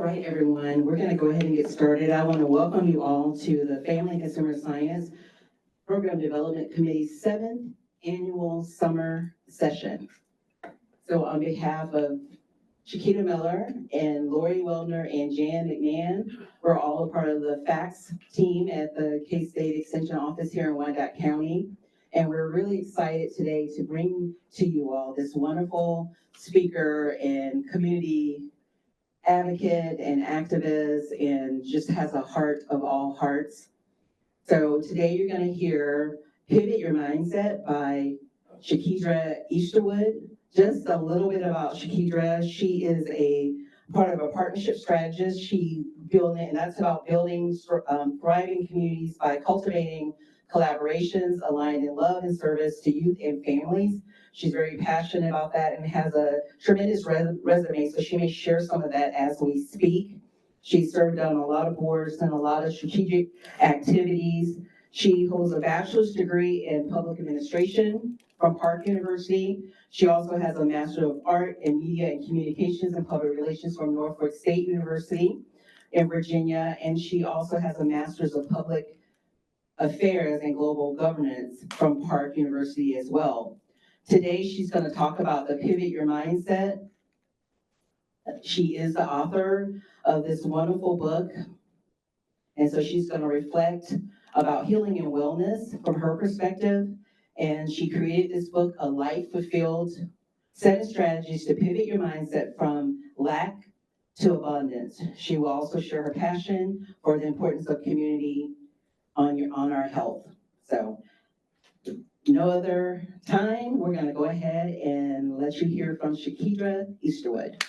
right, everyone, we're going to go ahead and get started. I want to welcome you all to the Family and Consumer Science Program Development Committee's 7th Annual Summer Session. So on behalf of Shakedra Miller and Lori Weldner and Jan McMahon, we're all a part of the FACTS team at the K-State Extension Office here in Wyandotte County. And we're really excited today to bring to you all this wonderful speaker and community advocate and activist, and just has a heart of all hearts. So today you're going to hear Pivot Your Mindset by Shakedra Easterwood. Just a little bit about Shakedra. She is a part of a partnership strategist. She building it, and that's about building thriving communities by cultivating collaborations aligned in love and service to youth and families. She's very passionate about that and has a tremendous resume, so she may share some of that as we speak. She served on a lot of boards and a lot of strategic activities. She holds a bachelor's degree in public administration from Park University. She also has a Master of Art in Media and Communications and Public Relations from Norfolk State University in Virginia, and she also has a Master's of Public Affairs and Global Governance from Park University as well. Today, she's going to talk about the Pivot Your Mindset. She is the author of this wonderful book, and so she's going to reflect about healing and wellness from her perspective. And she created this book, A Life Fulfilled, 7 Strategies to Pivot Your Mindset from Lack to Abundance. She will also share her passion for the importance of community on our health. So no other time, we're going to go ahead and let you hear from Shakedra Easterwood.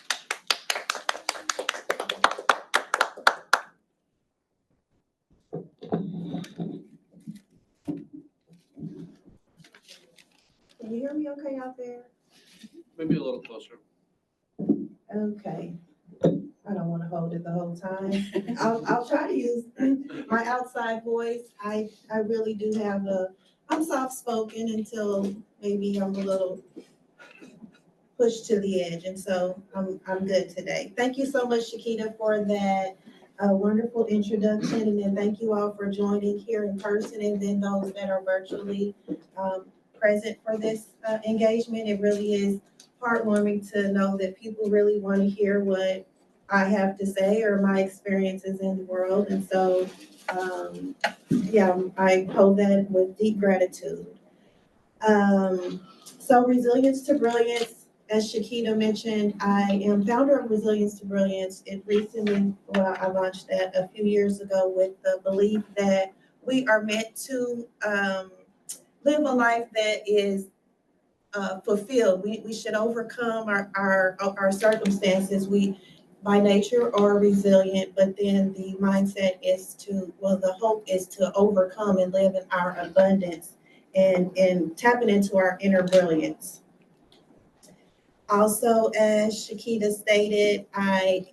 Can you hear me okay out there? Maybe a little closer. Okay. I don't want to hold it the whole time. I'll try to use my outside voice. I really do have I'm soft-spoken until maybe I'm a little pushed to the edge, and so I'm good today. Thank you so much, Shakedra, for that wonderful introduction, and then thank you all for joining here in person, and then those that are virtually present for this engagement. It really is heartwarming to know that people really want to hear what I have to say or my experiences in the world. And so, yeah, I hold that with deep gratitude. So Resilience to Brilliance, as Shakedra mentioned, I am founder of Resilience to Brilliance. It recently, I launched that a few years ago with the belief that we are meant to live a life that is fulfilled. We should overcome our circumstances. We, by nature, are resilient, but then the mindset is the hope is to overcome and live in our abundance and tapping into our inner brilliance. Also, as Shakedra stated, I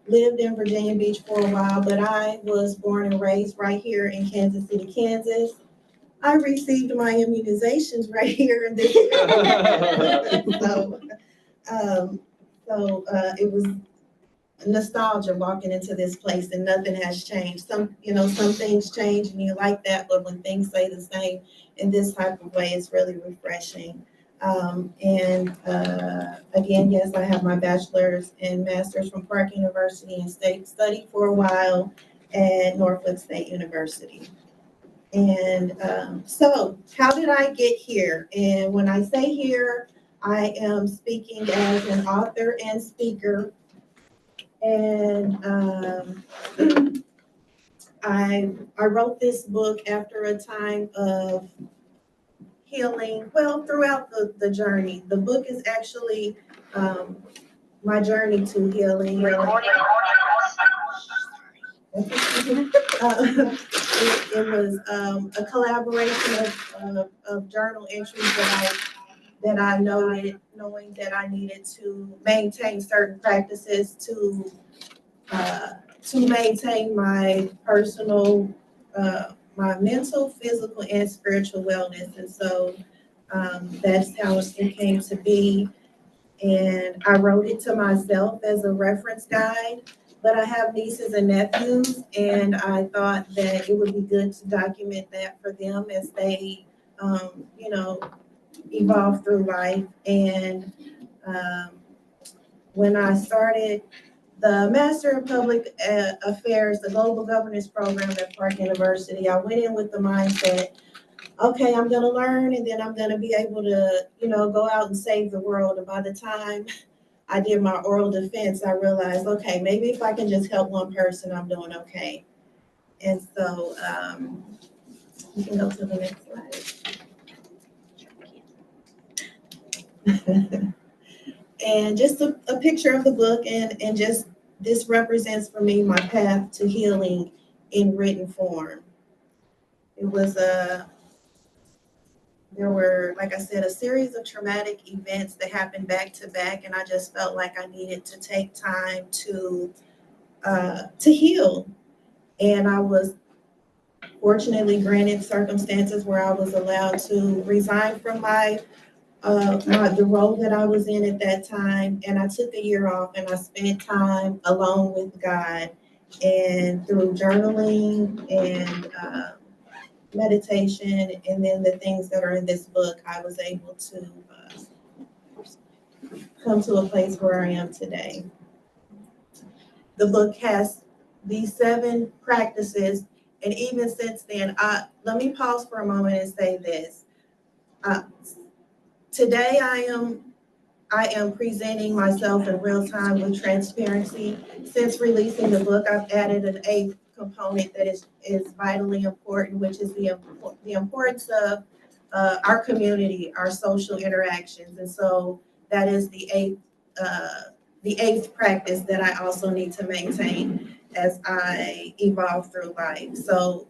lived in Virginia Beach for a while, but I was born and raised right here in Kansas City, Kansas. I received my immunizations right here in this area. So it was nostalgia walking into this place, and nothing has changed. Some things change and you like that, but when things stay the same in this type of way, it's really refreshing. Again, yes, I have my bachelor's and master's from Park University and studied for a while at Norfolk State University. And so how did I get here? And when I say here, I am speaking as an author and speaker. And I wrote this book after a time of healing, throughout the journey. The book is actually my journey to healing. It was a collaboration of journal entries that I noted, knowing that I needed to maintain certain practices to maintain my personal, my mental, physical, and spiritual wellness. And so that's how it came to be. And I wrote it to myself as a reference guide, but I have nieces and nephews, and I thought that it would be good to document that for them as they, you know, evolve through life. And um, when I started the Master of Public Affairs, the Global Governance Program at Park University, I went in with the mindset, okay, I'm gonna learn and then I'm gonna be able to, you know, go out and save the world. And by the time I did my oral defense, I realized, okay, maybe if I can just help one person, I'm doing okay. And so you can go to the next slide. And just a picture of the book, and just this represents for me my path to healing in written form. It was there were, like I said, a series of traumatic events that happened back to back, and I just felt like I needed to take time to heal. And I was fortunately granted circumstances where I was allowed to resign from the role that I was in at that time. And I took a year off and I spent time alone with God, and through journaling and meditation, and then the things that are in this book, I was able to come to a place where I am today. The book has these 7 practices, and even since then, let me pause for a moment and say this. Today I am presenting myself in real time with transparency. Since releasing the book, I've added an 8th component that is vitally important, which is the importance of our community, our social interactions. And so that is the 8th practice that I also need to maintain as I evolve through life. So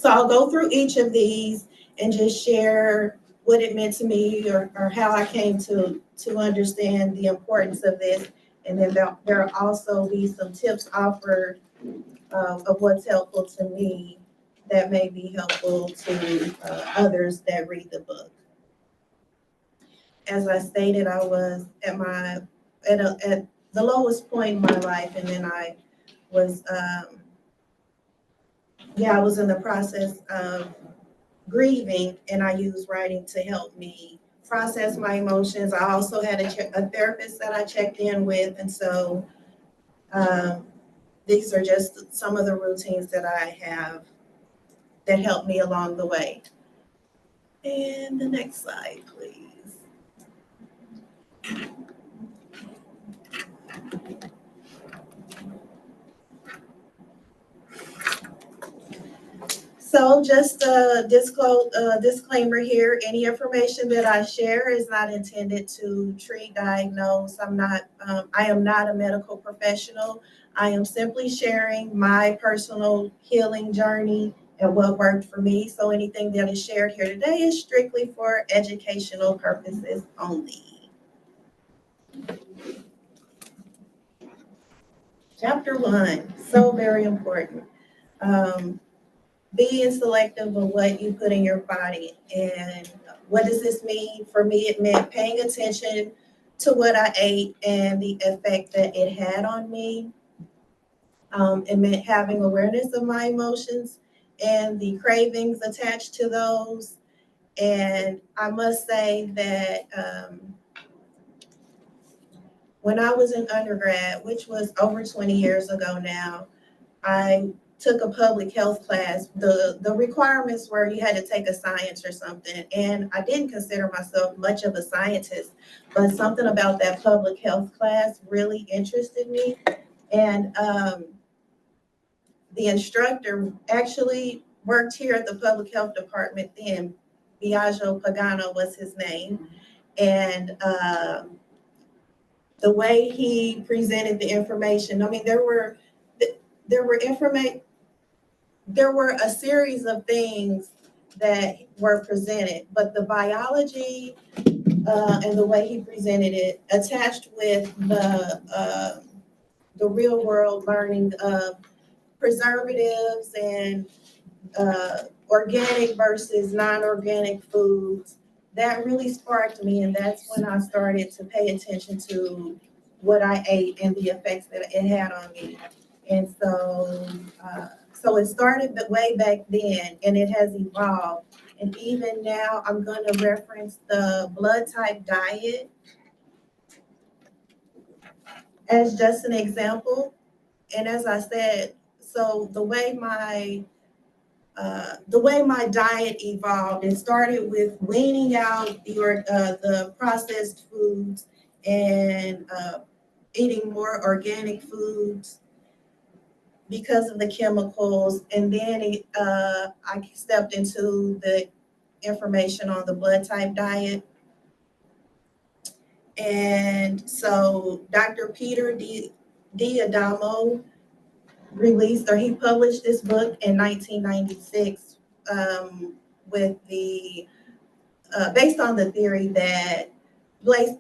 I'll go through each of these and just share what it meant to me, or how I came to understand the importance of this. And then there'll also be some tips offered of what's helpful to me that may be helpful to others that read the book. As I stated, I was at the lowest point in my life, and then I was I was in the process of grieving, and I used writing to help me process my emotions. I also had a therapist that I checked in with, and so these are just some of the routines that I have that helped me along the way. And the next slide, please. So just a disclaimer here, any information that I share is not intended to treat, diagnose. I am not a medical professional. I am simply sharing my personal healing journey and what worked for me. So anything that is shared here today is strictly for educational purposes only. Chapter 1, so very important. Being selective of what you put in your body. And what does this mean? For me, it meant paying attention to what I ate and the effect that it had on me. It meant having awareness of my emotions and the cravings attached to those. And I must say that when I was in undergrad, which was over 20 years ago now, I took a public health class. The requirements were you had to take a science or something. And I didn't consider myself much of a scientist, but something about that public health class really interested me. And the instructor actually worked here at the public health department then. Biagio Pagano was his name. And the way he presented the information, I mean, there were a series of things that were presented, but the biology and the way he presented it, attached with the real world learning of preservatives and organic versus non-organic foods, that really sparked me, and that's when I started to pay attention to what I ate and the effects that it had on me. And so it started way back then, and it has evolved. And even now, I'm going to reference the blood type diet as just an example. And as I said, so the way my diet evolved, it started with weaning out the processed foods and eating more organic foods because of the chemicals. And then I stepped into the information on the blood type diet. And so Dr. Peter D'Adamo he published this book in 1996 with based on the theory that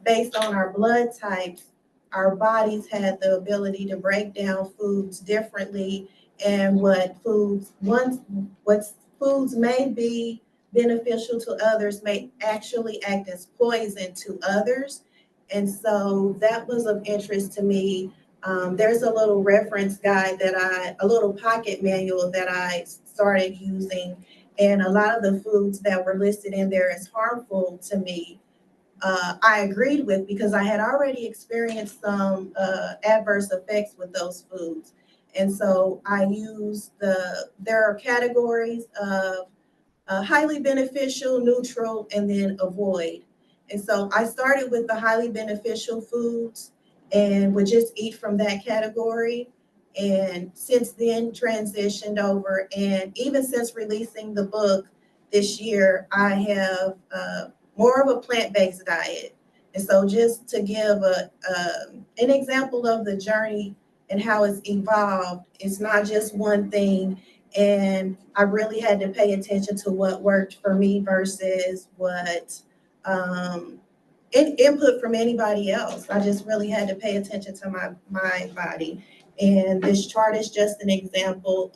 based on our blood types, our bodies had the ability to break down foods differently, and what foods may be beneficial to others may actually act as poison to others. And so that was of interest to me. There's a little reference guide a little pocket manual that I started using, and a lot of the foods that were listed in there as harmful to me, I agreed with because I had already experienced some adverse effects with those foods. And so there are categories of highly beneficial, neutral, and then avoid. And so I started with the highly beneficial foods and would just eat from that category. And since then transitioned over. And even since releasing the book this year, I have more of a plant-based diet. And so just to give an example of the journey and how it's evolved, it's not just one thing. And I really had to pay attention to what worked for me versus what input from anybody else. I just really had to pay attention to my body. And this chart is just an example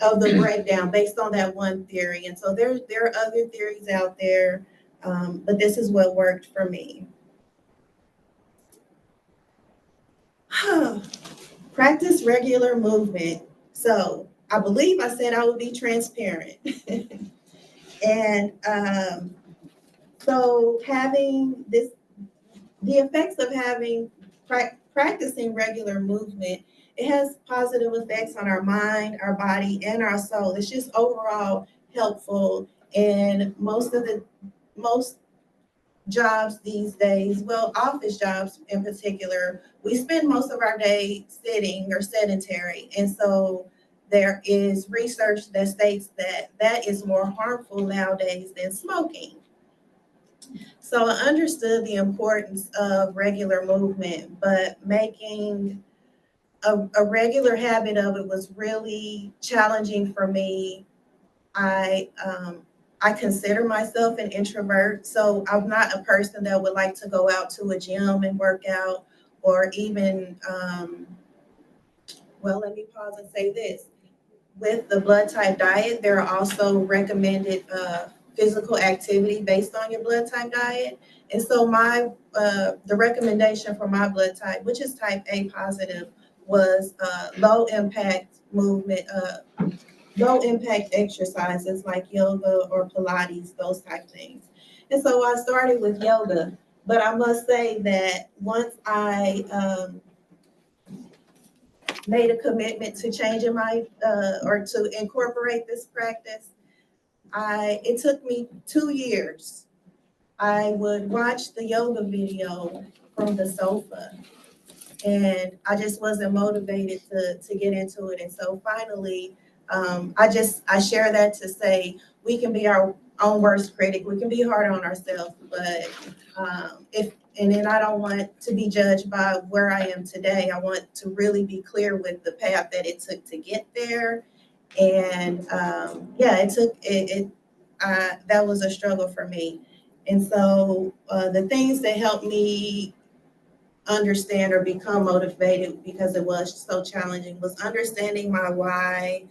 of the breakdown based on that one theory. And so there are other theories out there, but this is what worked for me. Practice regular movement. So I believe I said I would be transparent. And so the effects of practicing regular movement, it has positive effects on our mind, our body, and our soul. It's just overall helpful. And most jobs these days, well, office jobs in particular, we spend most of our day sitting or sedentary. And so there is research that states that that is more harmful nowadays than smoking. So I understood the importance of regular movement, but making a regular habit of it was really challenging for me. I consider myself an introvert, so I'm not a person that would like to go out to a gym and work out, or even, well, let me pause and say this. With the blood type diet, there are also recommended physical activity based on your blood type diet. And so the recommendation for my blood type, which is type A positive, was low impact movement, low impact exercises like yoga or Pilates, those type things. And so I started with yoga, but I must say that once I made a commitment to changing or to incorporate this practice, it took me 2 years. I would watch the yoga video from the sofa, and I just wasn't motivated to get into it. And so finally, I share that to say we can be our own worst critic. We can be hard on ourselves, but and then I don't want to be judged by where I am today. I want to really be clear with the path that it took to get there. And yeah, that was a struggle for me. And so the things that helped me understand or become motivated, because it was so challenging, was understanding my why,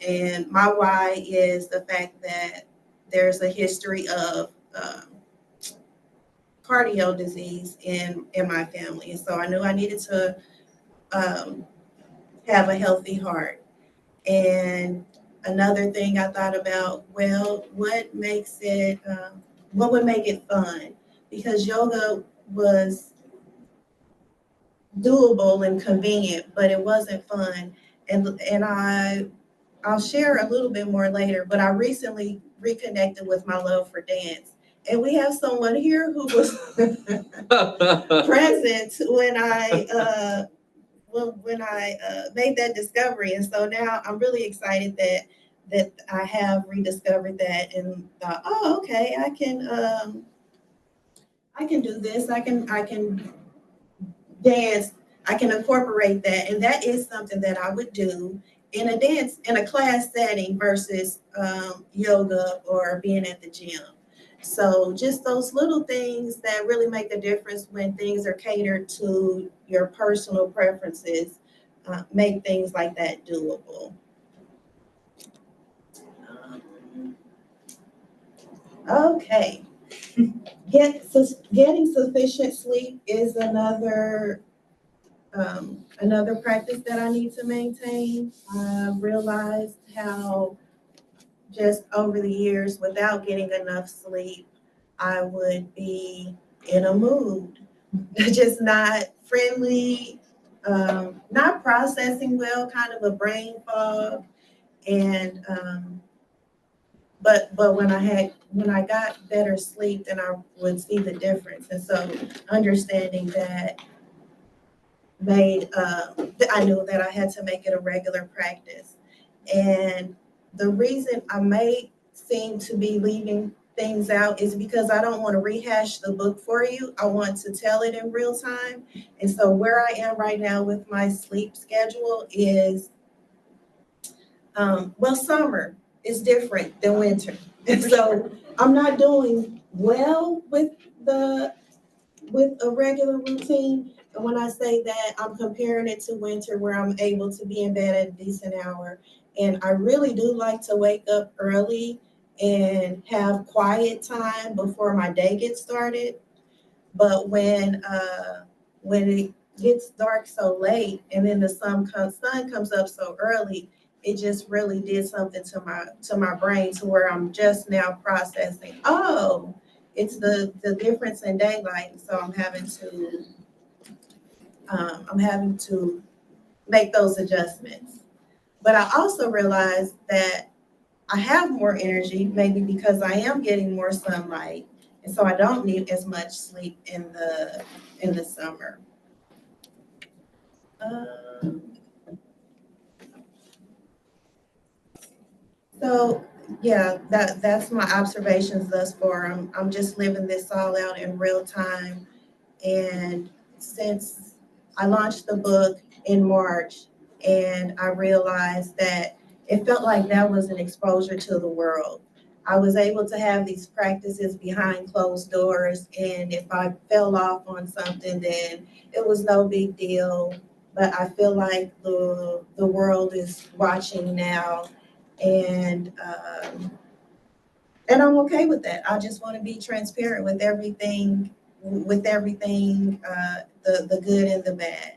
and my why is the fact that there's a history of cardio disease in my family. And so I knew I needed to have a healthy heart. And another thing I thought about, well, what would make it fun? Because yoga was doable and convenient, but it wasn't fun. And I'll share a little bit more later, but I recently reconnected with my love for dance. And we have someone here who was present when I made that discovery. And so now I'm really excited that I have rediscovered that and thought, oh, okay, I can do this. I can dance. I can incorporate that, and that is something that I would do in a class setting versus yoga or being at the gym. So just those little things that really make a difference when things are catered to your personal preferences make things like that doable. Um, okay. Getting sufficient sleep is another practice that I need to maintain. I realized how just over the years, without getting enough sleep, I would be in a mood, just not friendly, not processing well, kind of a brain fog. And but when I got better sleep, then I would see the difference. And so understanding that made I knew that I had to make it a regular practice. And the reason I may seem to be leaving things out is because I don't want to rehash the book for you. I want to tell it in real time. And so where I am right now with my sleep schedule is well, summer is different than winter. And so I'm not doing well with a regular routine. And when I say that, I'm comparing it to winter where I'm able to be in bed at a decent hour. And I really do like to wake up early and have quiet time before my day gets started. But when it gets dark so late and then the sun comes up so early, it just really did something to my brain to where I'm just now processing, oh, it's the difference in daylight. So I'm having to make those adjustments. But I also realized that I have more energy, maybe because I am getting more sunlight, and so I don't need as much sleep in the summer. Um, so yeah, that's my observations thus far. I'm just living this all out in real time. And since I launched the book in March, and I realized that it felt like that was an exposure to the world. I was able to have these practices behind closed doors, and if I fell off on something, then it was no big deal. But I feel like the world is watching now, and and I'm okay with that. I just want to be transparent with everything, the good and the bad.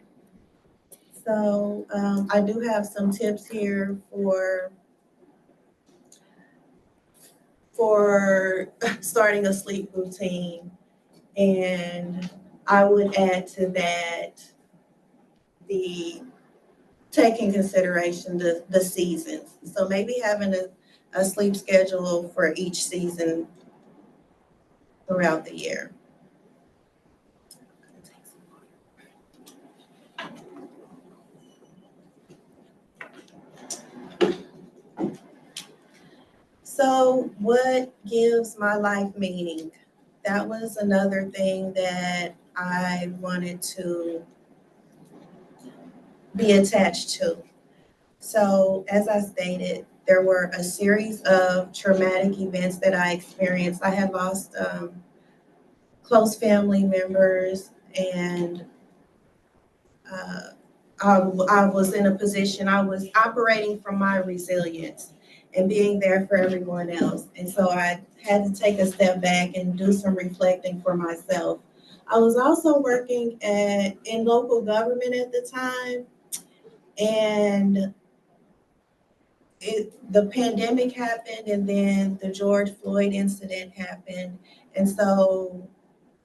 So I do have some tips here for starting a sleep routine, and I would add to that the take in consideration the seasons. So maybe having a sleep schedule for each season throughout the year. So, what gives my life meaning? That was another thing that I wanted to be attached to. So, as I stated, there were a series of traumatic events that I experienced. I had lost close family members, and uh, I was in a position, I was operating from my resilience and being there for everyone else. And so I had to take a step back and do some reflecting for myself. I was also working in local government at the time, and the pandemic happened, and then the George Floyd incident happened. And so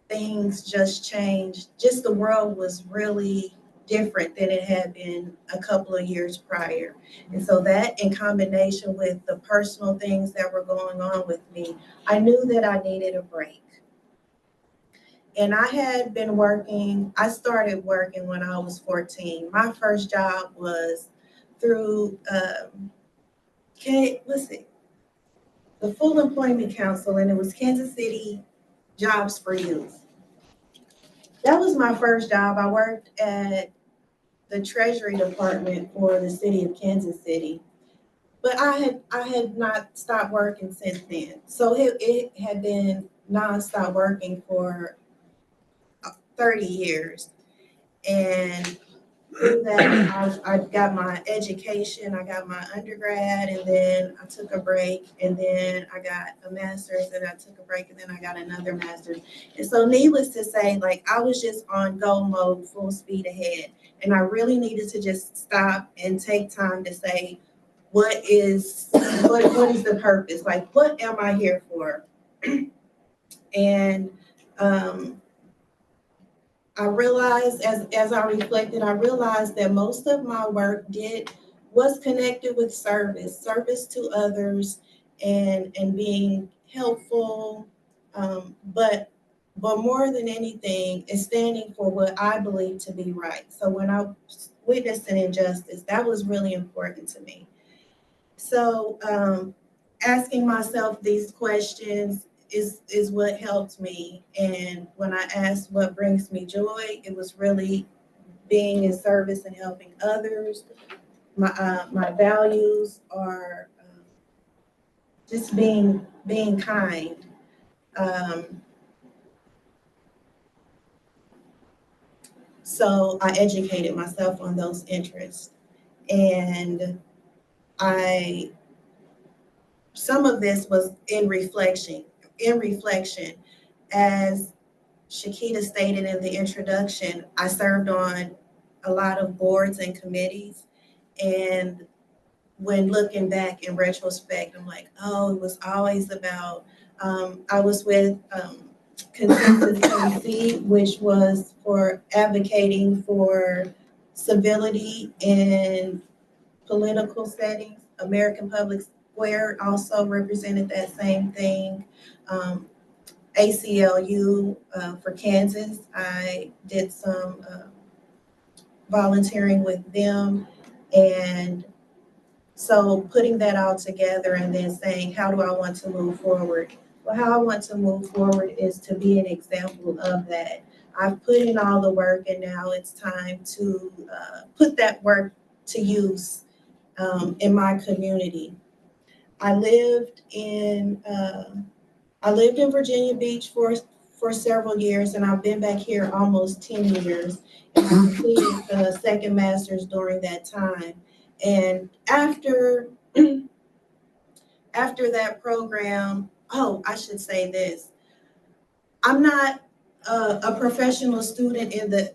things just changed. Just the world was really different than it had been a couple of years prior. And so that, in combination with the personal things that were going on with me, I knew that I needed a break. And I had been working, I started working when I was 14. My first job was through, let's see, the Full Employment Council, and it was Kansas City Jobs for Youth. That was my first job. I worked at the Treasury Department for the city of Kansas City. But I had not stopped working since then. So it had been nonstop working for 30 years. And through that, I got my education, I got my undergrad, and then I took a break, and then I got a master's, and I took a break, and then I got another master's. And so needless to say, like, I was just on go mode, full speed ahead. And I really needed to just stop and take time to say, what is the purpose? Like, what am I here for? And I realized, as I reflected, I realized that most of my work was connected with service to others, and being helpful. But more than anything, is standing for what I believe to be right. So when I witnessed an injustice, that was really important to me. So asking myself these questions is what helped me. And when I asked what brings me joy, it was really being in service and helping others. My values are just being kind. Um, so I educated myself on those interests, and I some of this was in reflection. In reflection, as Shakita stated in the introduction, I served on a lot of boards and committees. And when looking back in retrospect, I'm like, oh, it was always about, I was with Consensus KC, which was for advocating for civility in political settings. American Public Square also represented that same thing. ACLU for Kansas. I did some volunteering with them. And so putting that all together and then saying, how do I want to move forward? Well, how I want to move forward is to be an example of that. I've put in all the work, and now it's time to put that work to use in my community. I lived in Virginia Beach for several years, and I've been back here almost 10 years. And I completed the second master's during that time. And after that program, oh, I should say this. I'm not a professional student in the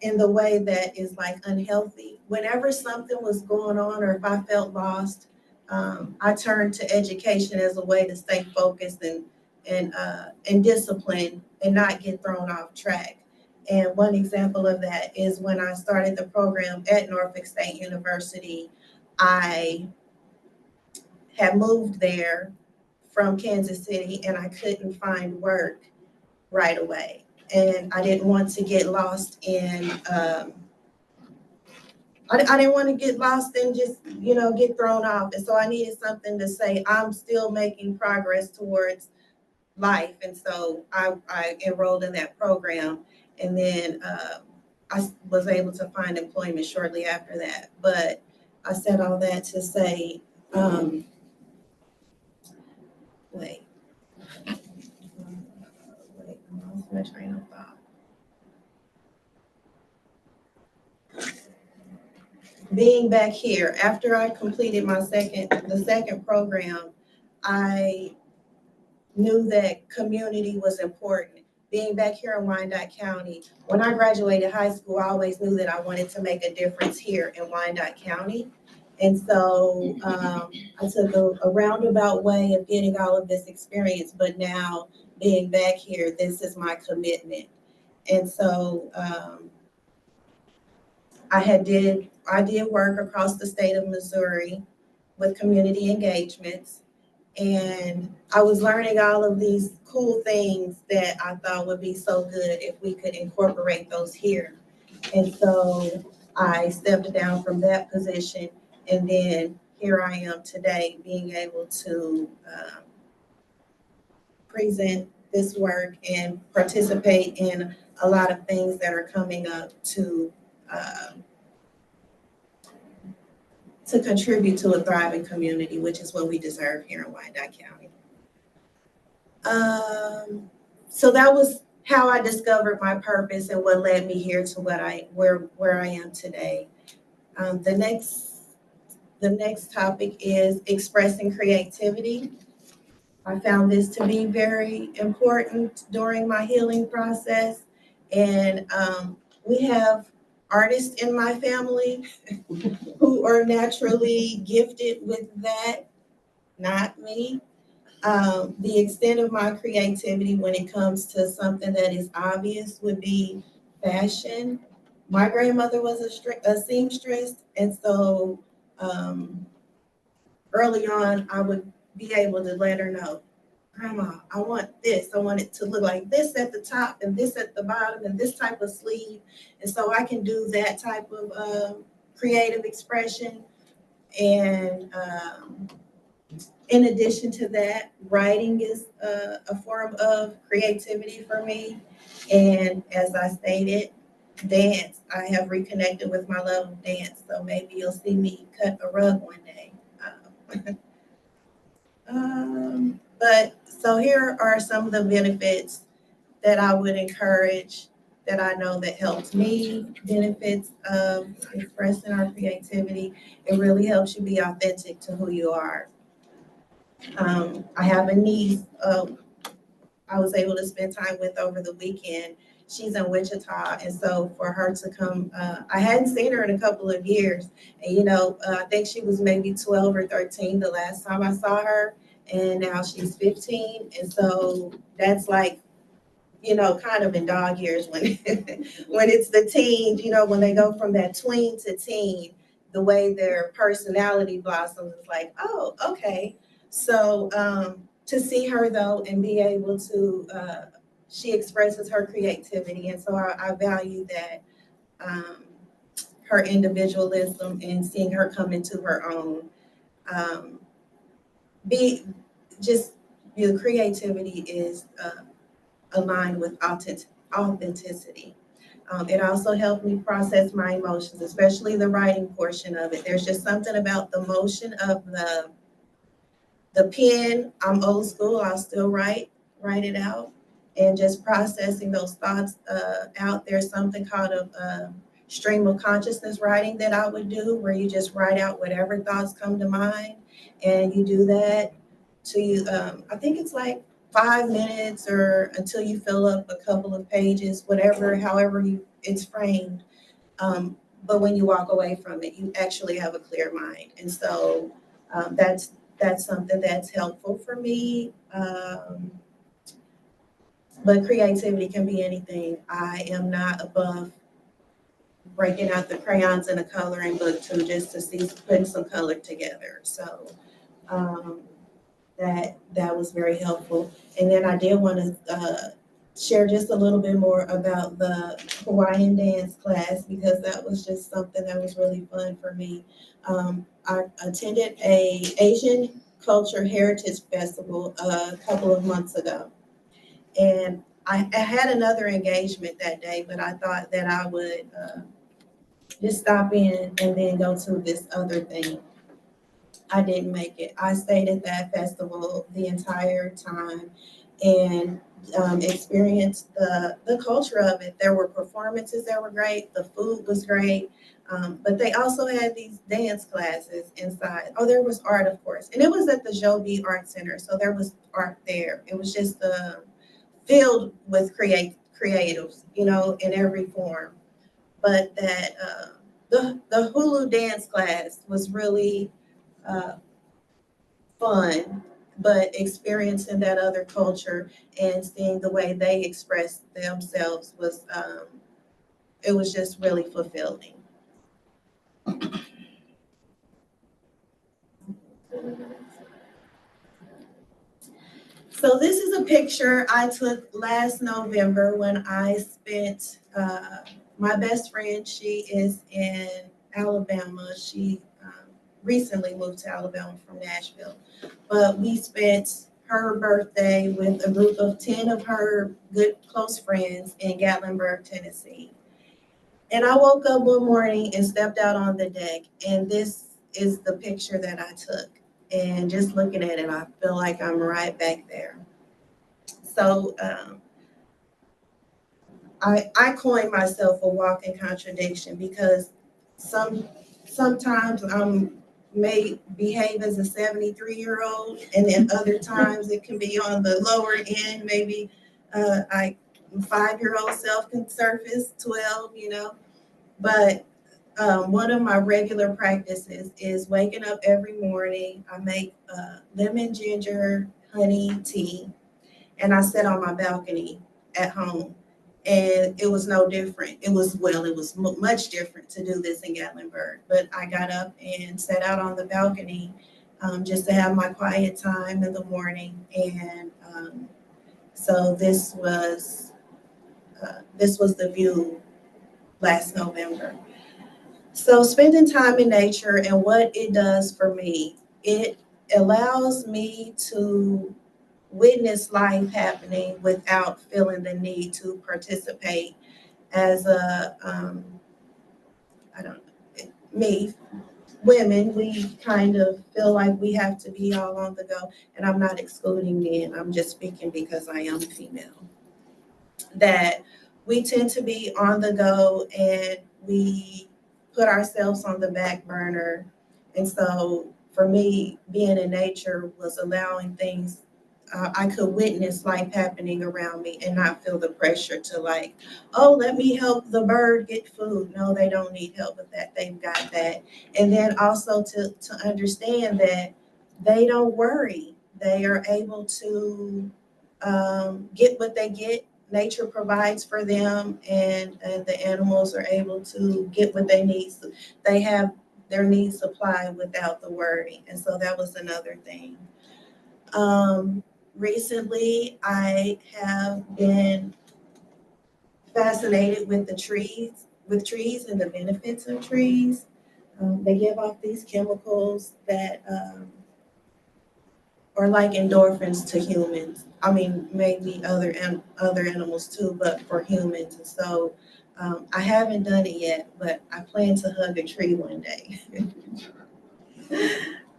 in the way that is like unhealthy. Whenever something was going on, or if I felt lost, I turned to education as a way to stay focused and disciplined and not get thrown off track. And one example of that is when I started the program at Norfolk State University. I had moved there from Kansas City, and I couldn't find work right away. And I didn't want to get lost in I didn't want to get lost and just, get thrown off. And so I needed something to say, I'm still making progress towards life. And so I enrolled in that program. And then I was able to find employment shortly after that. But I said all that to say, wait, I lost my train of thought. being back here, after I completed the second program, I knew that community was important. Being back here in Wyandotte County, when I graduated high school, I always knew that I wanted to make a difference here in Wyandotte County. And so I took a roundabout way of getting all of this experience, but now being back here, this is my commitment. And so I did work across the state of Missouri with community engagements. And I was learning all of these cool things that I thought would be so good if we could incorporate those here. And so I stepped down from that position, and then here I am today being able to present this work and participate in a lot of things that are coming up to contribute to a thriving community, which is what we deserve here in Wyandotte County. So that was how I discovered my purpose and what led me here to where I am today. The next topic is expressing creativity. I found this to be very important during my healing process. And we have artists in my family who are naturally gifted with that, not me. The extent of my creativity when it comes to something that is obvious would be fashion. My grandmother was a seamstress, and so early on, I would be able to let her know, Grandma, I want this. I want it to look like this at the top and this at the bottom and this type of sleeve. And so I can do that type of creative expression. And in addition to that, writing is a form of creativity for me. And as I stated, dance. I have reconnected with my love of dance. So maybe you'll see me cut a rug one day. But so here are some of the benefits that I would encourage that I know that helps me. Benefits of expressing our creativity. It really helps you be authentic to who you are. I have a niece I was able to spend time with over the weekend. She's in Wichita, and so for her to come, I hadn't seen her in a couple of years. And I think she was maybe 12 or 13 the last time I saw her, and now she's 15. And so that's like, kind of in dog years when when it's the teens, when they go from that tween to teen, the way their personality blossoms is like, oh, okay. So to see her though and be able to, she expresses her creativity, and so I value that, her individualism and seeing her come into her own. Be just Your creativity is aligned with authenticity. It also helped me process my emotions, especially the writing portion of it. There's just something about the motion of the pen. I'm old school. I'll still write it out, and just processing those thoughts out. There's something called a stream of consciousness writing that I would do, where you just write out whatever thoughts come to mind, and you do that to I think it's like 5 minutes or until you fill up a couple of pages, however it's framed. But when you walk away from it, you actually have a clear mind. And so that's something that's helpful for me. But creativity can be anything. I am not above breaking out the crayons in a coloring book just to see putting some color together. So that was very helpful. And then I did want to share just a little bit more about the Hawaiian dance class, because that was just something that was really fun for me. I attended a Asian Culture Heritage Festival a couple of months ago. And I had another engagement that day, but I thought that I would just stop in and then go to this other thing. I didn't make it. I stayed at that festival the entire time, and experienced the culture of it. There were performances that were great, the food was great, but they also had these dance classes inside. Oh, there was art, of course, and it was at the Joby Art Center, so there was art there. It was just filled with creatives, in every form. But that the Hulu dance class was really uh, fun, but experiencing that other culture and seeing the way they expressed themselves was it was just really fulfilling. So this is a picture I took last November when I spent my best friend, she is in Alabama. She recently moved to Alabama from Nashville. But we spent her birthday with a group of 10 of her good close friends in Gatlinburg, Tennessee. And I woke up one morning and stepped out on the deck, and this is the picture that I took. And just looking at it, I feel like I'm right back there. So I coined myself a walking contradiction because sometimes may behave as a 73-year-old, and then other times it can be on the lower end. Maybe I 5-year-old self can surface 12, But one of my regular practices is waking up every morning. I make lemon ginger honey tea, and I sat on my balcony at home. And it was no different. It was much different to do this in Gatlinburg. But I got up and sat out on the balcony just to have my quiet time in the morning. And so this was the view last November. So spending time in nature and what it does for me, it allows me to witness life happening without feeling the need to participate as I don't know, me, women, we kind of feel like we have to be all on the go. And I'm not excluding men, I'm just speaking because I am female. That we tend to be on the go and we put ourselves on the back burner. And so for me, being in nature was allowing things I could witness life happening around me and not feel the pressure to like, oh, let me help the bird get food. No, they don't need help with that. They've got that. And then also to understand that they don't worry. They are able to get what they get. Nature provides for them, and the animals are able to get what they need. So they have their needs supplied without the worry. And so that was another thing. Recently, I have been fascinated with with trees and the benefits of trees. They give off these chemicals that are like endorphins to humans. I mean, maybe other animals too, but for humans. And so I haven't done it yet, but I plan to hug a tree one day.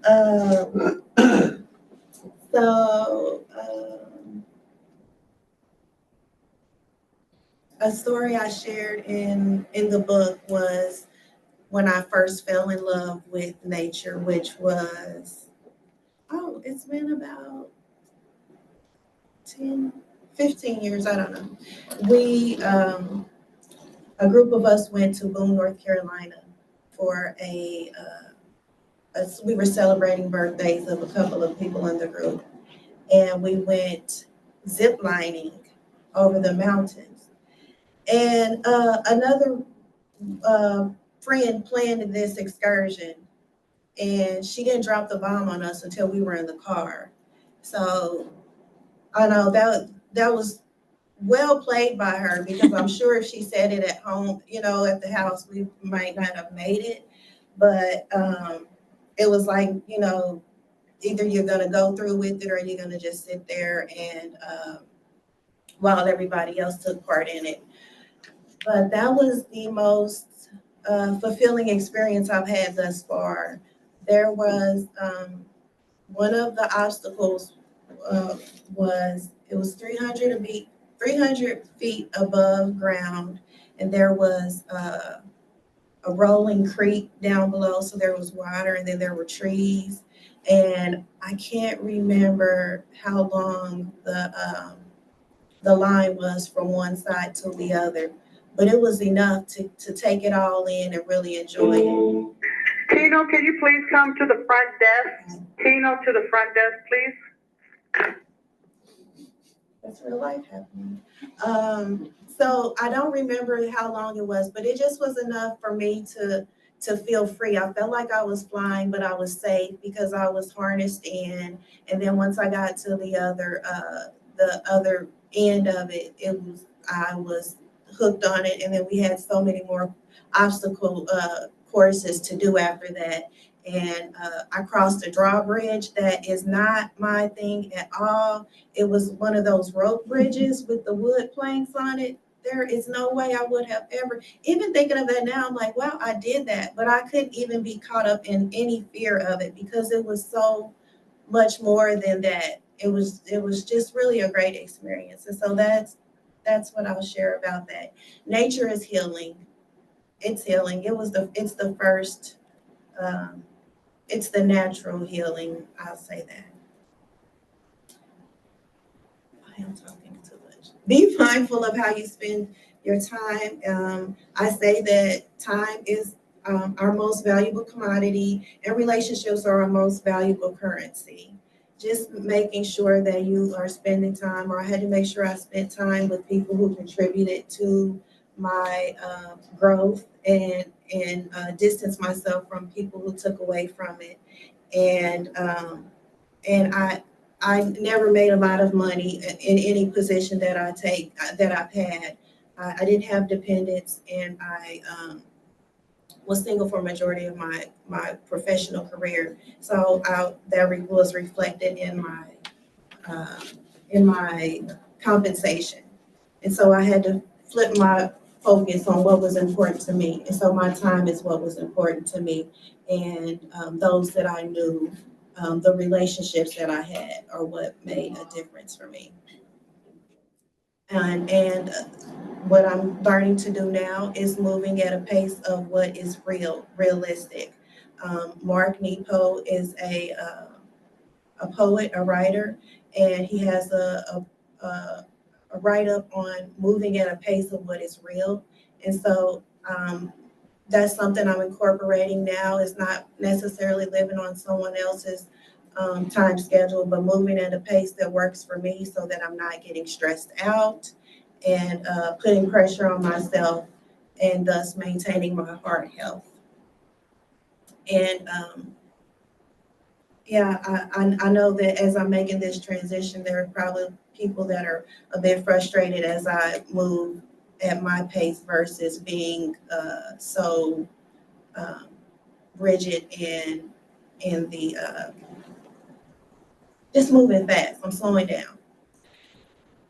um, so a story I shared in the book was when I first fell in love with nature, which was, oh, it's been about 10, 15 years, I don't know. We, a group of us went to Boone, North Carolina for we were celebrating birthdays of a couple of people in the group. And we went zip lining over the mountains. And another uh, friend planned this excursion, and she didn't drop the bomb on us until we were in the car. So I know that was well played by her, because I'm sure if she said it at home, at the house, we might not have made it. But it was like, either you're going to go through with it or you're going to just sit there and while everybody else took part in it. But that was the most fulfilling experience I've had thus far. There was one of the obstacles it was 300 feet above ground, and there was a rolling creek down below, so there was water, and then there were trees. And I can't remember how long the line was from one side to the other, but it was enough to take it all in and really enjoy it. Tino, can you please come to the front desk? Tino, to the front desk, please. That's real life happening. So I don't remember how long it was, but it just was enough for me to feel free. I felt like I was flying, but I was safe because I was harnessed in. And then once I got to the other end of it, I was hooked on it. And then we had so many more obstacle courses to do after that. And I crossed a drawbridge that is not my thing at all. It was one of those rope bridges with the wood planks on it. There is no way I would have ever, even thinking of that now, I'm like, wow, I did that. But I couldn't even be caught up in any fear of it because it was so much more than that. It was just really a great experience. And so that's what I'll share about that. Nature is healing. It's healing. It's the natural healing. I'll say that. I am talking too much. Be mindful of how you spend your time. I say that time is our most valuable commodity, and relationships are our most valuable currency. Just making sure that you are spending time, or I had to make sure I spent time with people who contributed to my growth, and distance myself from people who took away from it. And I never made a lot of money in any position that I've had. I didn't have dependents, and I was single for a majority of my professional career. So that was reflected uh, in my compensation. And so I had to flip my focus on what was important to me. And so my time is what was important to me. And those that I knew, the relationships that I had are what made a difference for me. And what I'm learning to do now is moving at a pace of what is realistic. Mark Nepo is a poet, a writer, and he has a write-up on moving at a pace of what is real. And so that's something I'm incorporating now. It's not necessarily living on someone else's time schedule, but moving at a pace that works for me so that I'm not getting stressed out and putting pressure on myself, and thus maintaining my heart health. And yeah, I know that as I'm making this transition, there are probably people that are a bit frustrated as I move at my pace versus being so rigid in the just moving fast. I'm slowing down.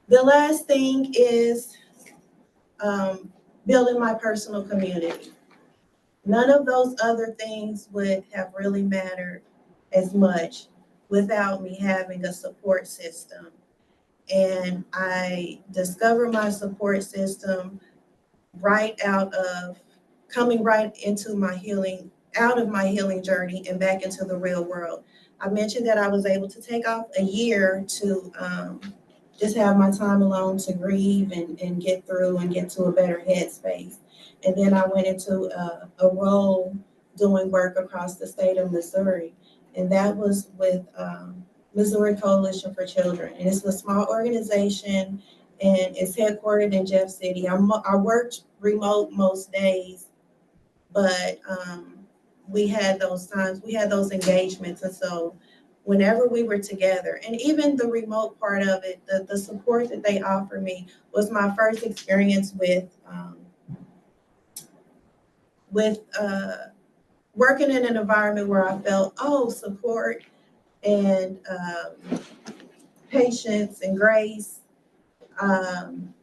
The last thing is building my personal community. None of those other things would have really mattered as much without me having a support system. And I discovered my support system right out of coming right into my healing, out of my healing journey and back into the real world. I mentioned that I was able to take off a year to just have my time alone to grieve and get through and get to a better headspace. And then I went into a role doing work across the state of Missouri. And that was with Missouri Coalition for Children. And it's a small organization, and it's headquartered in Jeff City. I worked remote most days, but we had those times, we had those engagements. And so whenever we were together, and even the remote part of it, the support that they offered me was my first experience with working in an environment where I felt, support and patience and grace. Um,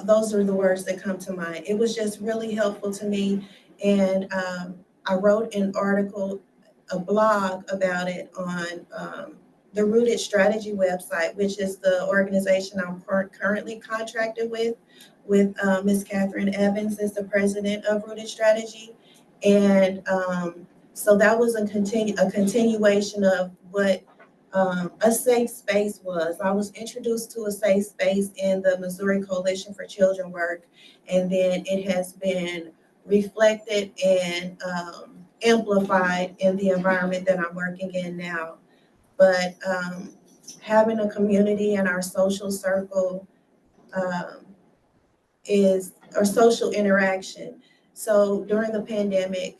those are the words that come to mind. It was just really helpful to me. And I wrote an article a blog about it on the Rooted Strategy website, which is the organization I'm currently contracted with Ms. Catherine Evans is the president of Rooted Strategy. And so that was a continuation of what a safe space was. I was introduced to a safe space in the Missouri Coalition for Children Work, and then it has been reflected and amplified in the environment that I'm working in now. But having a community in our social circle or social interaction. So during the pandemic,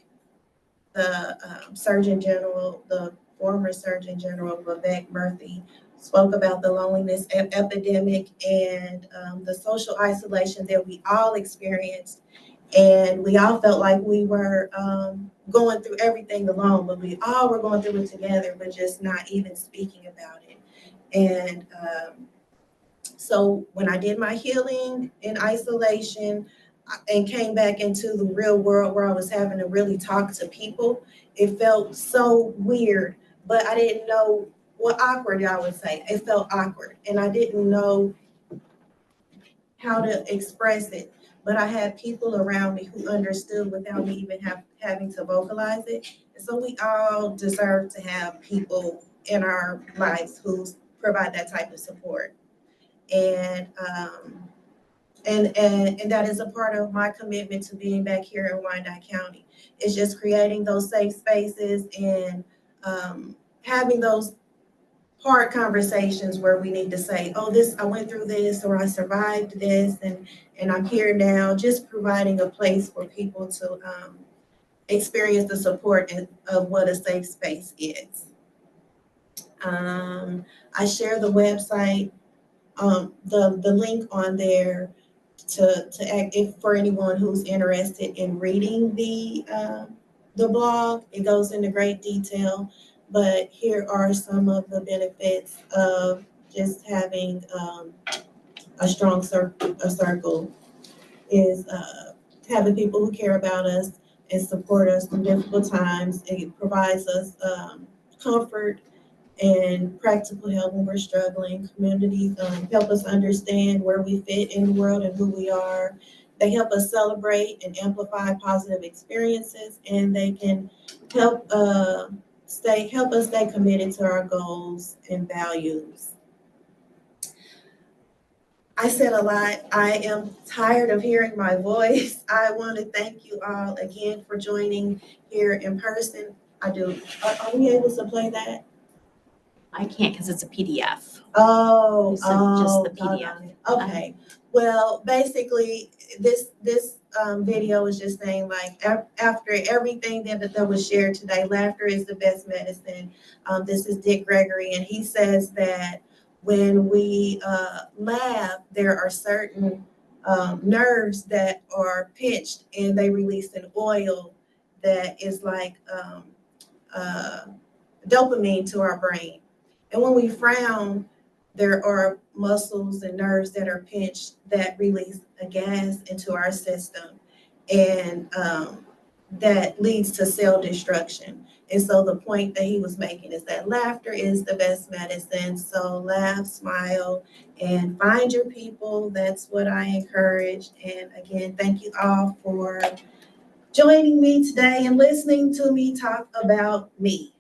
the Surgeon General, the former Surgeon General, Vivek Murthy, spoke about the loneliness epidemic and the social isolation that we all experienced. And we all felt like we were going through everything alone, but we all were going through it together, but just not even speaking about it. And so when I did my healing in isolation and came back into the real world where I was having to really talk to people, it felt so weird, but I didn't know what awkward I would say. It felt awkward and I didn't know how to express it, but I had people around me who understood without me even having to vocalize it. And so we all deserve to have people in our lives who provide that type of support. And that is a part of my commitment to being back here in Wyandotte County. It's just creating those safe spaces and having those hard conversations where we need to say, oh, I went through this, or I survived this, and I'm here now. Just providing a place for people to experience the support of what a safe space is. I share the website, the link on there if for anyone who's interested in reading the blog. It goes into great detail, but here are some of the benefits of just having a strong circle is having people who care about us and support us through difficult times. It provides us comfort and practical help when we're struggling. Communities help us understand where we fit in the world and who we are. They help us celebrate and amplify positive experiences, and they can help us stay committed to our goals and values. I said a lot. I am tired of hearing my voice. I want to thank you all again for joining here in person. I do. Are we able to play that? I can't because it's a PDF. Oh, You said just the PDF. Okay. Well, basically, this video is just saying, like, after everything that was shared today, laughter is the best medicine. This is Dick Gregory, and he says that when we laugh, there are certain nerves that are pinched, and they release an oil that is like dopamine to our brain. And when we frown, there are muscles and nerves that are pinched that release a gas into our system, and that leads to cell destruction. And so the point that he was making is that laughter is the best medicine. So laugh, smile, and find your people. That's what I encourage. And again, thank you all for joining me today and listening to me talk about me.